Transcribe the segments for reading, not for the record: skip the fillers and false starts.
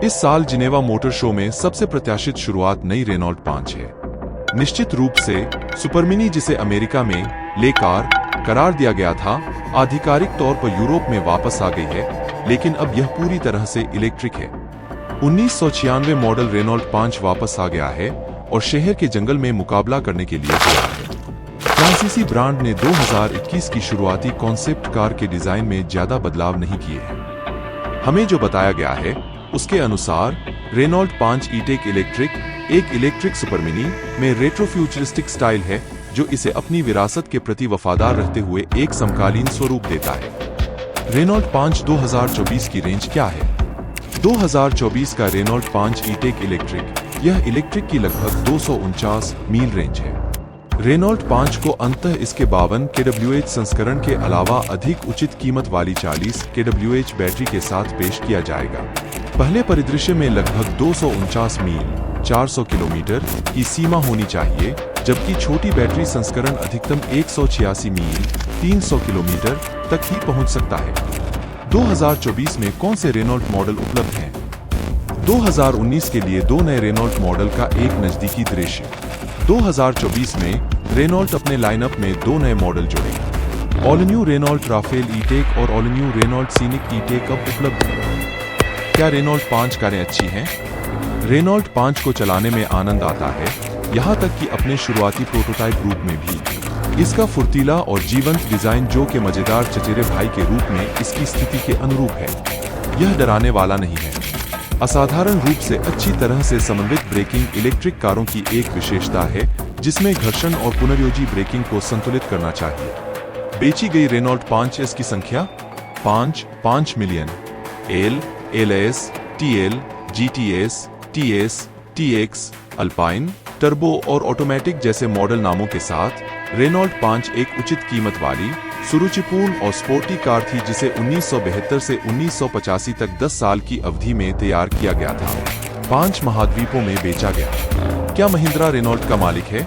इस साल Geneva motor show में सबसे प्रत्याशित शुरुआत नई रेनॉल्ट 5 है। निश्चित रूप से सुपरमिनी, जिसे अमेरिका में ले कार करार दिया गया था, आधिकारिक तौर पर यूरोप में वापस आ गई है, लेकिन अब यह पूरी तरह से इलेक्ट्रिक है। 1996 मॉडल रेनॉल्ट 5 वापस आ गया है और शहर के जंगल में मुकाबला करने के लिए तैयार है। फ्रांसीसी ब्रांड ने 2021 की शुरुआती कॉन्सेप्ट कार के डिजाइन में ज्यादा बदलाव नहीं किए हैं। हमें जो बताया गया है उसके अनुसार रेनॉल्ट 5 ई-टेक इलेक्ट्रिक एक इलेक्ट्रिक सुपरमिनी में रेट्रो फ्यूचरिस्टिक स्टाइल है, जो इसे अपनी विरासत के प्रति वफादार रहते हुए एक समकालीन स्वरूप देता है। रेनॉल्ट 5 2024 की रेंज क्या है? 2024 का रेनॉल्ट 5 ई-टेक इलेक्ट्रिक, यह इलेक्ट्रिक की लगभग 249 मील रेंज है। रेनॉल्ट 5 को अंततः इसके 52 kWh संस्करण के अलावा अधिक उचित कीमत वाली 40 kWh बैटरी के साथ पेश किया जाएगा। पहले परिदृश्य में लगभग 249 मील 400 किलोमीटर की सीमा होनी चाहिए, जबकि छोटी बैटरी संस्करण अधिकतम 186 मील 300 किलोमीटर तक ही पहुंच सकता है। 2024 में कौन से रेनॉल्ट मॉडल उपलब्ध हैं? 2019 के लिए 2 नए रेनॉल्ट मॉडल का एक नजदीकी दृश्य। 2024 में रेनॉल्ट अपने लाइनअप में 2 नए मॉडल जोड़ेगा। All new Renault Rafale E Tech और all new Renault Scenic E Tech अब उपलब्ध है। क्या रेनॉल्ट 5 कारें अच्छी हैं? रेनॉल्ट 5 को चलाने में आनंद आता है, यहाँ तक कि अपने शुरुआती प्रोटोटाइप रूप में भी। इसका फुर्तीला और जीवंत डिजाइन, जो कि मजेदार चचेरे भाई के रूप में इसकी स्थिति के अनुरूप है, यह डराने वाला नहीं है। असाधारण रूप से अच्छी तरह से समन्वित ब्रेकिंग इलेक्ट्रिक कारों की एक विशेषता है, जिसमें घर्षण और पुनर्योजी ब्रेकिंग को संतुलित करना चाहिए। बेची गई रेनॉल्ट 5S की संख्या 5 million. L, LS, TL, GTS, TS, TX, Alpine, turbo और ऑटोमेटिक जैसे मॉडल नामों के साथ रेनॉल्ट 5 एक उचित कीमत वाली, सुरुचिपूर्ण और स्पोर्टी कार थी, जिसे 1972 से 1985 तक 10 साल की अवधि में तैयार किया गया था। 5 महाद्वीपों में बेचा गया। क्या महिंद्रा रेनॉल्ट का मालिक है?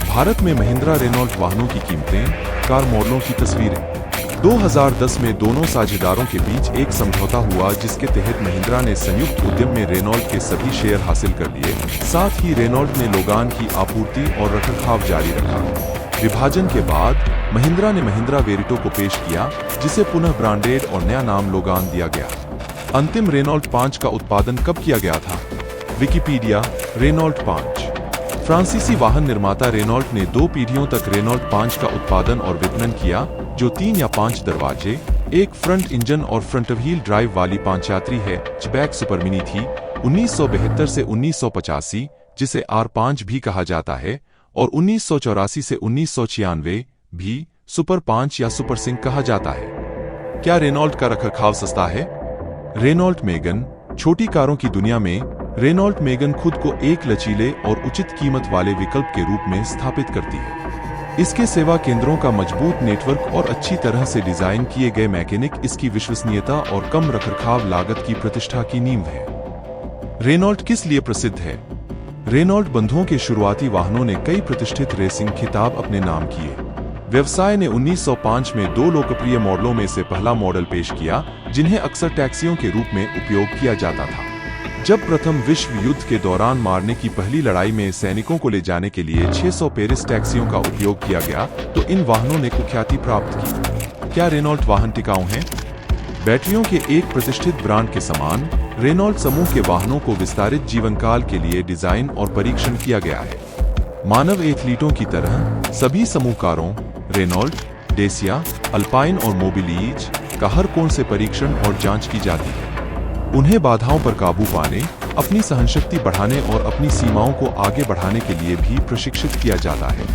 भारत में महिंद्रा रेनॉल्ट वाहनों की कीमतें, कार मॉडलों की तस्वीरें। 2010 में दोनों साझेदारों के बीच एक समझौता हुआ, जिसके तहत महिंद्रा ने संयुक्त उद्यम में रेनॉल्ट के सभी शेयर हासिल कर लिए। साथ ही रेनॉल्ट ने लोगान की आपूर्ति और रखरखाव जारी रखा। विभाजन के बाद महिंद्रा ने महिंद्रा वेरिटो को पेश किया, जिसे पुनः ब्रांडेड और नया नाम लोगान दिया गया। अंतिम रेनॉल्ट 5 का उत्पादन कब किया गया था? विकिपीडिया। रेनॉल्ट 5 फ्रांसीसी वाहन निर्माता रेनॉल्ट ने 2 पीढ़ियों तक रेनॉल्ट 5 का उत्पादन और विपणन किया, जो 3 या 5 दरवाजे, एक फ्रंट इंजन और फ्रंट व्हील ड्राइव वाली 5 यात्री हैचबैक सुपरमिनी थी। 1972 से 1985, जिसे R5 भी कहा जाता है, और 1984 से 1996 भी सुपर 5 या सुपर सिंक कहा जाता है। क्या रेनॉल्ट का रखरखाव सस्ता है? Renault Megane. छोटी कारों की दुनिया में रेनॉल्ट मेगन खुद को एक लचीले और उचित कीमत वाले विकल्प के रूप में स्थापित करती है। इसके सेवा केंद्रों का मजबूत नेटवर्क और अच्छी तरह से डिजाइन किए गए मैकेनिक इसकी विश्वसनीयता और कम रखरखाव लागत की प्रतिष्ठा की नींव है। रेनॉल्ट किस लिए प्रसिद्ध है? रेनॉल्ट बंधुओं के शुरुआती वाहनों ने कई प्रतिष्ठित रेसिंग खिताब अपने नाम किए। व्यवसाय ने 1905 में 2 लोकप्रिय मॉडलों में से पहला मॉडल पेश किया, जिन्हें अक्सर टैक्सियों के रूप में उपयोग किया जाता था। जब प्रथम विश्व युद्ध के दौरान मारने की पहली लड़ाई में सैनिकों को ले जाने के लिए 600 पेरिस टैक्सियों का उपयोग किया गया, तो इन वाहनों ने कुख्याति प्राप्त की। क्या रेनॉल्ट वाहन टिकाऊ हैं? बैटरियों के एक प्रतिष्ठित ब्रांड के समान रेनॉल्ट समूह के वाहनों को विस्तारित जीवनकाल के लिए डिजाइन और परीक्षण किया गया है। मानव एथलीटों की तरह सभी समूह कारों रेनॉल्ट, डेसिया, अल्पाइन और मोबिलीज का हर कोण से परीक्षण और जांच की जाती है। उन्हें बाधाओं पर काबू पाने, अपनी सहनशक्ति बढ़ाने और अपनी सीमाओं को आगे बढ़ाने के लिए भी प्रशिक्षित किया जाता है।